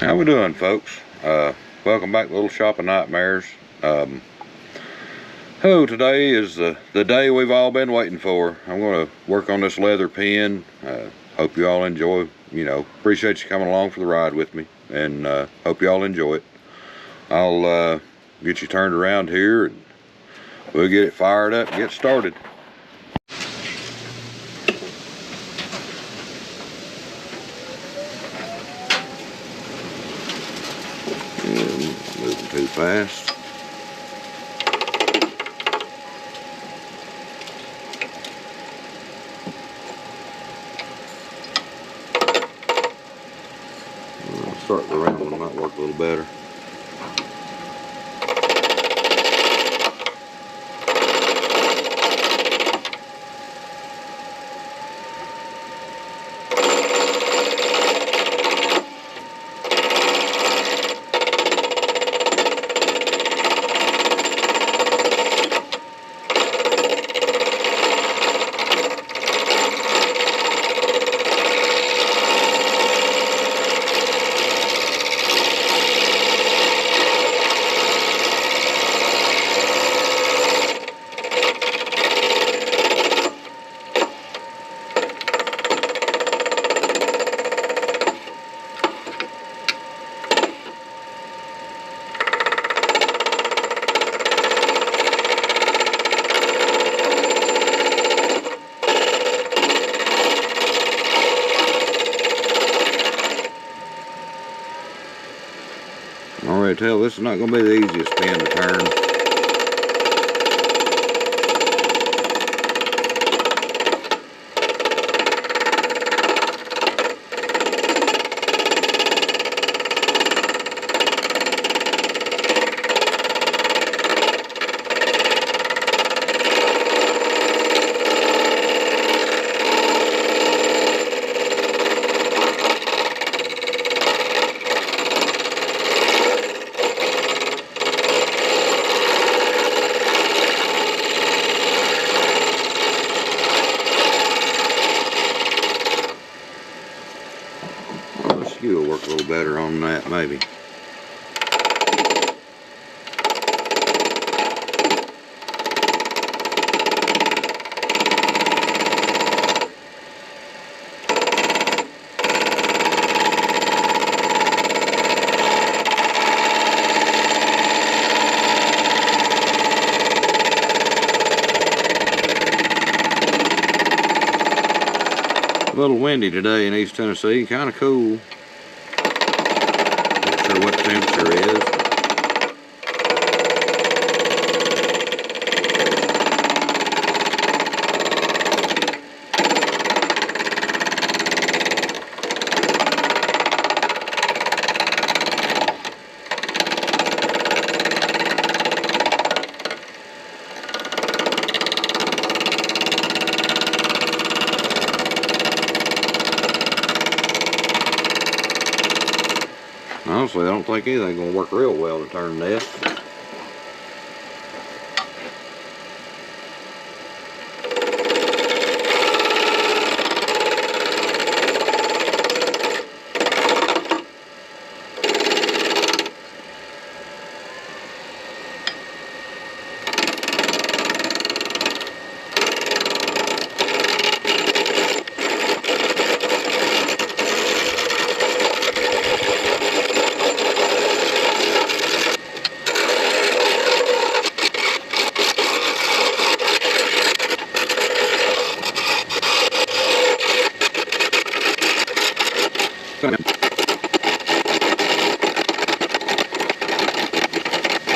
How we doing, folks? Welcome back to Little Shop of Nightmares. Today is the day we've all been waiting for. I'm going to work on this leather pen. Hope you all enjoy. Appreciate you coming along for the ride with me, and hope you all enjoy it. I'll get you turned around here, and we'll get it fired up and get started. Moving too fast. Start the round one, might work a little better. I already tell this is not going to be the easiest pen to turn. The skew will work a little better on that, maybe. A little windy today in East Tennessee, kind of cool. Not sure what the temperature is. Honestly, I don't think anything's going to work real well to turn this.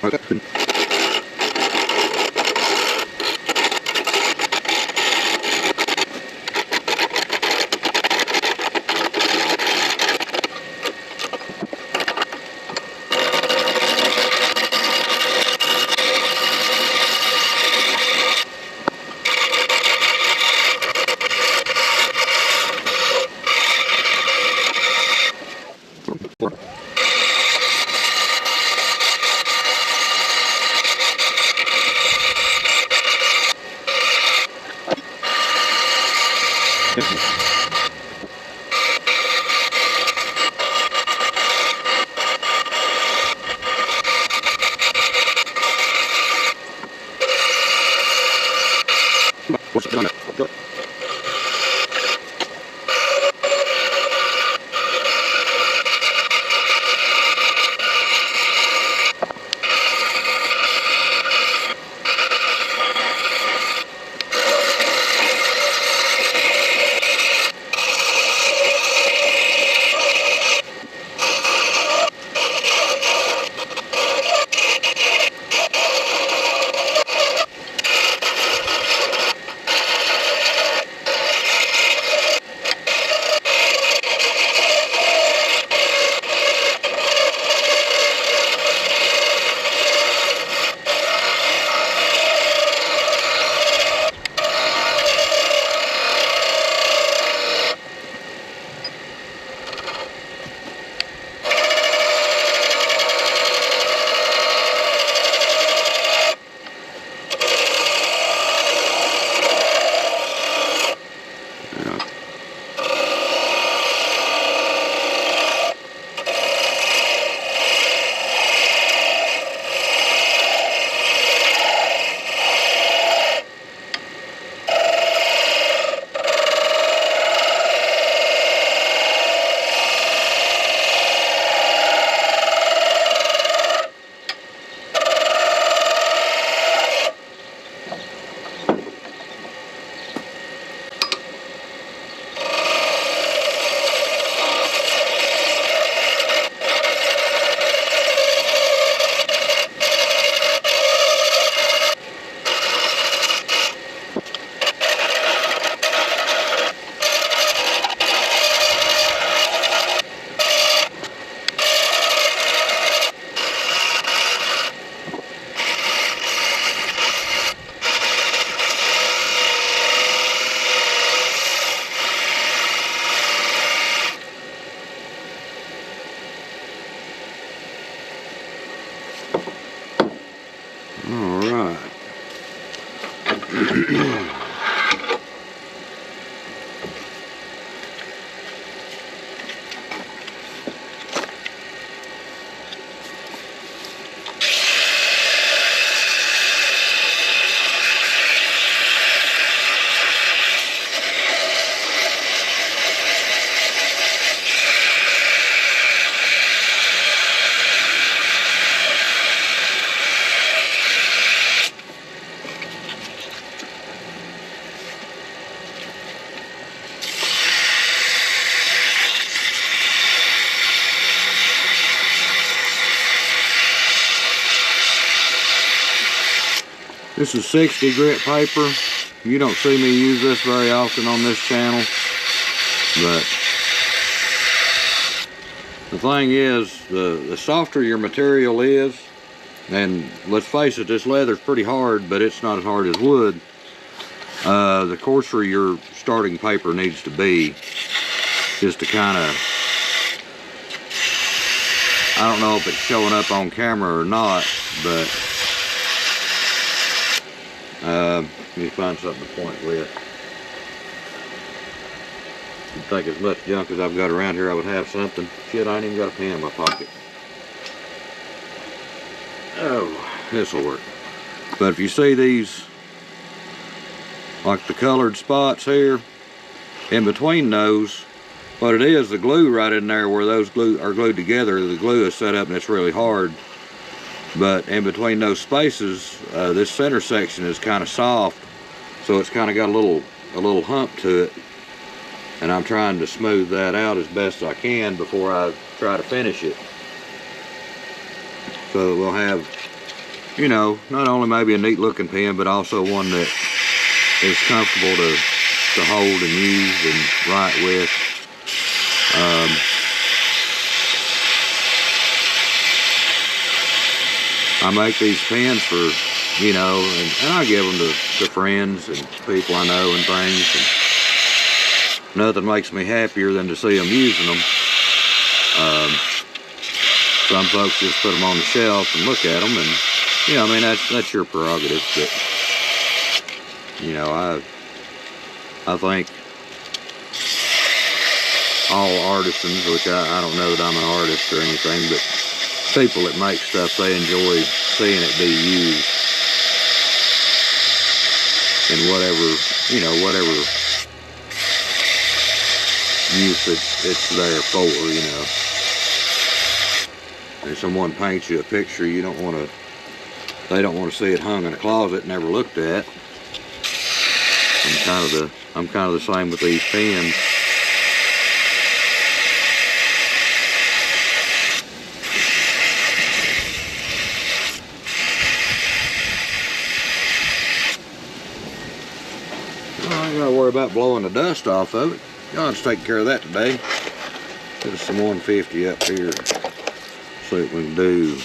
Okay. All right. This is 60 grit paper. You don't see me use this very often on this channel, but the thing is, the softer your material is, and let's face it, this leather's pretty hard, but it's not as hard as wood, the coarser your starting paper needs to be, just to kind of, I don't know if it's showing up on camera or not, but let me find something to point with. You'd think as much junk as I've got around here I would have something. Shit, I ain't even got a pen in my pocket. Oh, this'll work. But if you see these, like the colored spots here, in between those, what it is, the glue right in there where those are glued together, the glue is set up and it's really hard. But in between those spaces, this center section is kind of soft, so it's kind of got a little hump to it, and I'm trying to smooth that out as best I can before I try to finish it, so that we'll have, you know, not only maybe a neat looking pen, but also one that is comfortable to hold and use and write with. I make these pens for, you know, and I give them to friends and people I know and things, and nothing makes me happier than to see them using them. Some folks just put them on the shelf and look at them, and, you know, I mean, that's your prerogative, but, you know, I think all artisans, which I don't know that I'm an artist or anything, but people that make stuff, they enjoy seeing it be used in whatever you know, whatever use it's there for, you know. If someone paints you a picture, you don't want to, they don't want to see it hung in a closet, never looked at. I'm kind of the same with these pens. Well, I ain't gotta worry about blowing the dust off of it. Y'all just take care of that today. Put some 150 up here. See what we can do.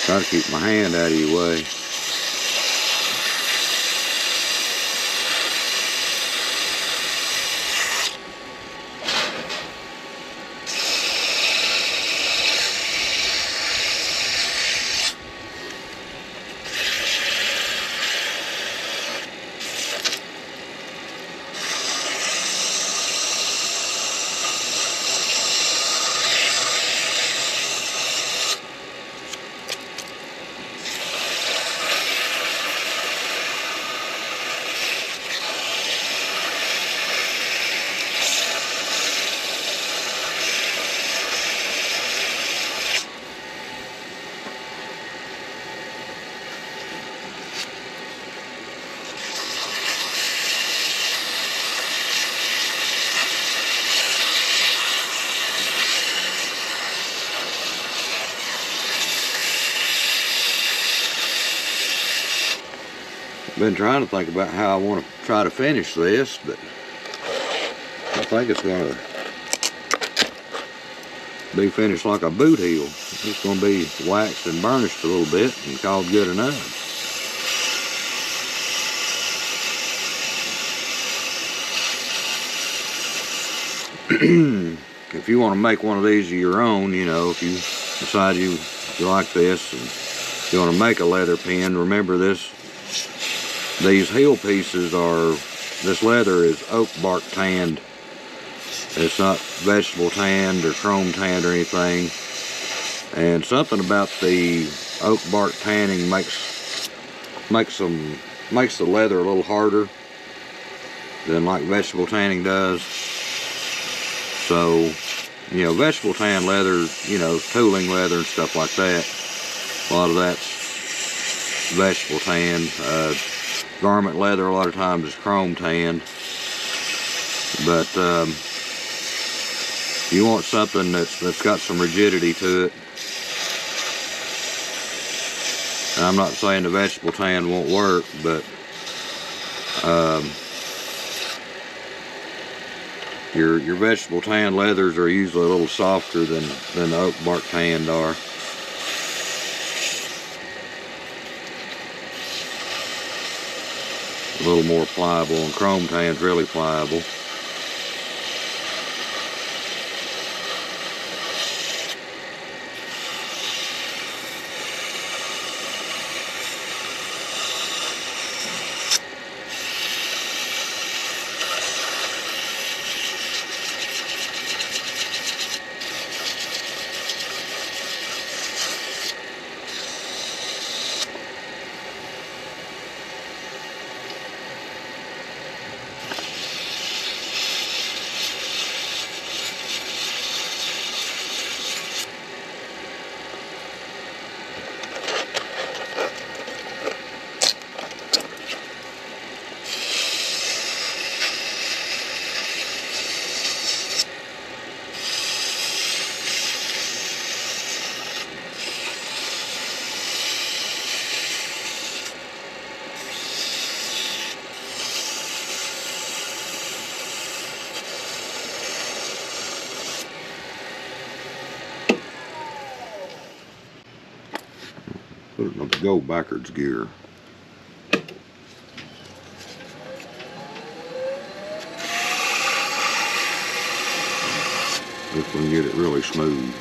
Try to keep my hand out of your way. Been trying to think about how I want to try to finish this, but I think it's going to be finished like a boot heel. It's going to be waxed and burnished a little bit and called good enough. If you want to make one of these of your own, you know, if you decide you like this and you want to make a leather pen, remember these heel pieces are, this leather is oak bark tanned. It's not vegetable tanned or chrome tanned or anything. And something about the oak bark tanning makes the leather a little harder than like vegetable tanning does. So, you know, vegetable tan leather, you know, tooling leather and stuff like that, a lot of that's vegetable tanned. Garment leather a lot of times is chrome tanned, but you want something that's got some rigidity to it. And I'm not saying the vegetable tan won't work, but your vegetable tan leathers are usually a little softer than the oak bark tanned are. A little more pliable, and chrome tan's really pliable. Put it in the go backwards gear. if we can get it really smooth.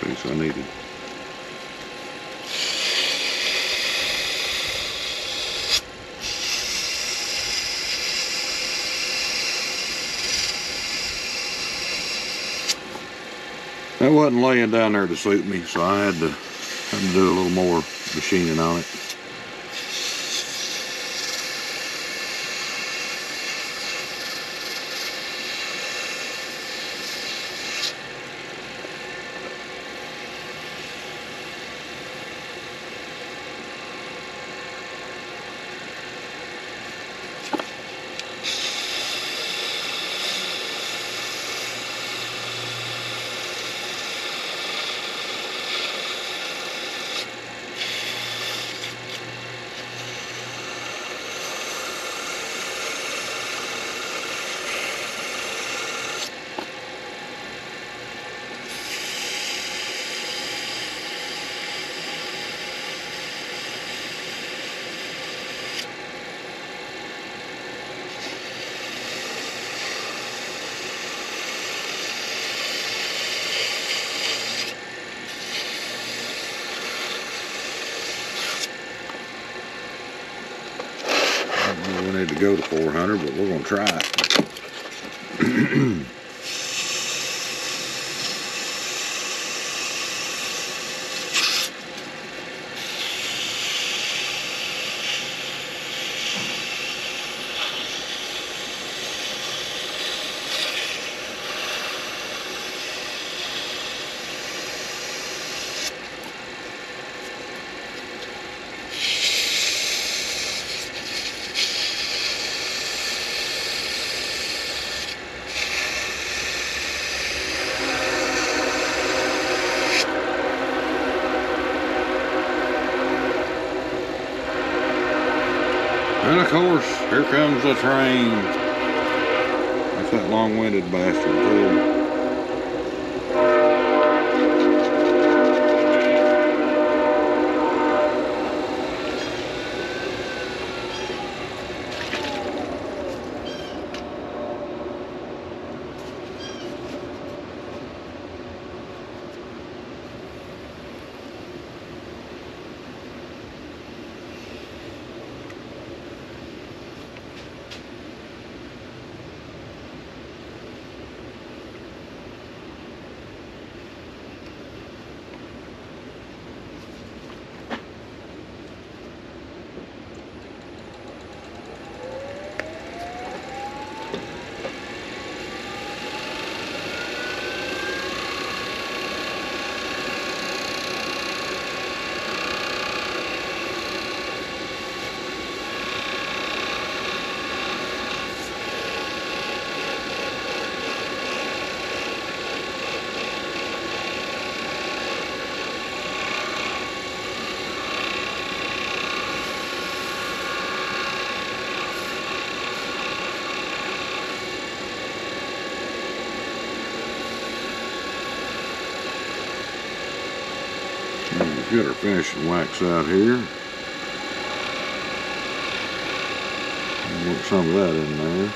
piece I needed. That wasn't laying down there to suit me, so I had to do a little more machining on it. We need to go to 400, but we're going to try it. And of course, here comes the train. That's that long-winded bastard too. Get our finishing wax out here. Work some of that in there.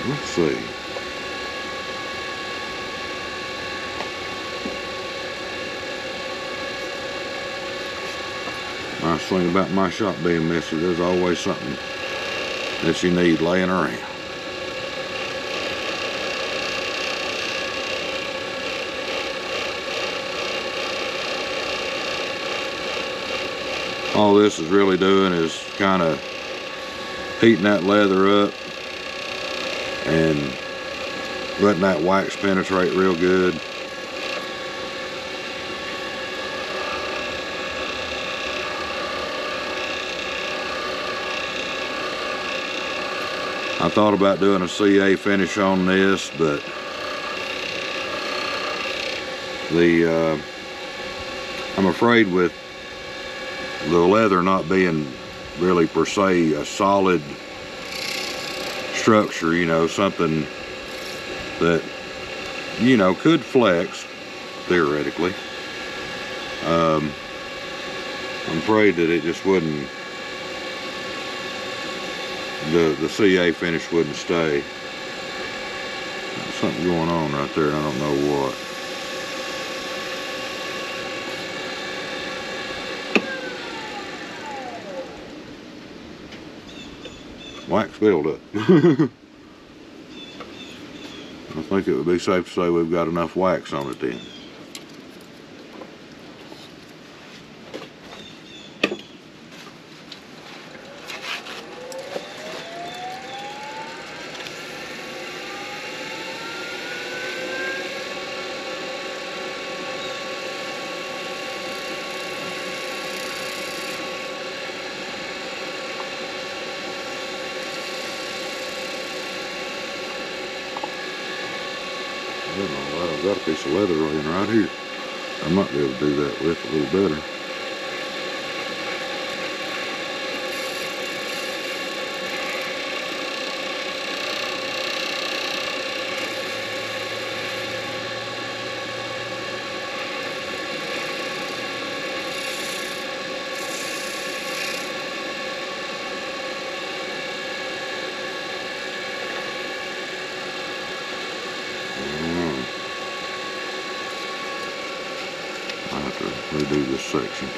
Let's see. Nice thing about my shop being messy, there's always something that you need laying around. All this is really doing is kind of heating that leather up and letting that wax penetrate real good. I thought about doing a CA finish on this, but I'm afraid with the leather not being really per se a solid structure, you know, something that, you know, could flex theoretically. I'm afraid that it just wouldn't, the CA finish wouldn't stay. There's something going on right there, and I don't know what. Wax buildup. I think it would be safe to say we've got enough wax on it then. I've got a piece of leather laying right here. I might be able to do that with a little better. have to redo this section.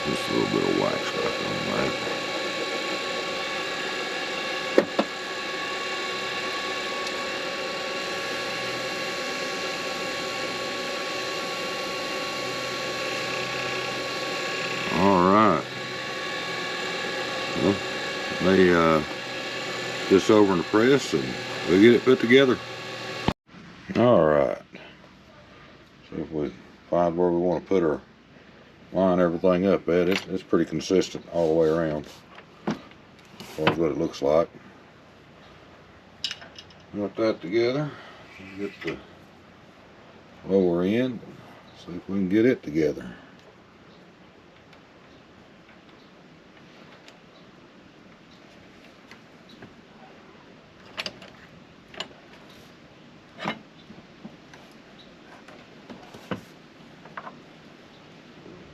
Just a little bit of wax back on that. All right. Well, they this over in the press and we'll get it put together. All right. So if we find where we want to put our line everything up at, it's pretty consistent all the way around as far as what it looks like. Got that together. Get the lower end, see if we can get it together.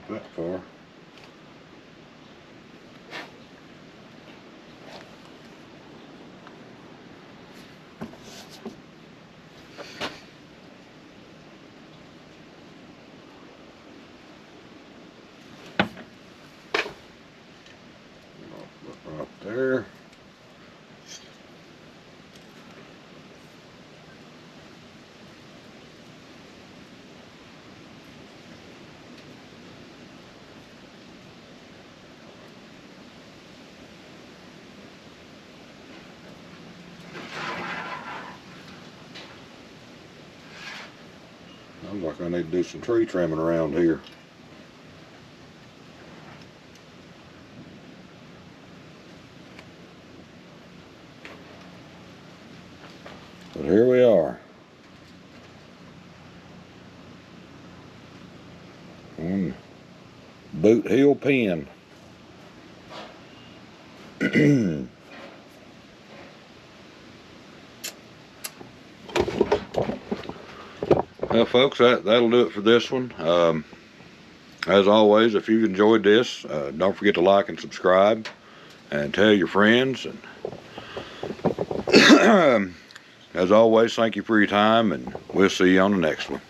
That far. Right there. Sounds like I need to do some tree trimming around here. But here we are. On Boot Hill Pen. Well, folks, that'll do it for this one. As always, if you've enjoyed this, don't forget to like and subscribe and tell your friends. And as always, thank you for your time, and we'll see you on the next one.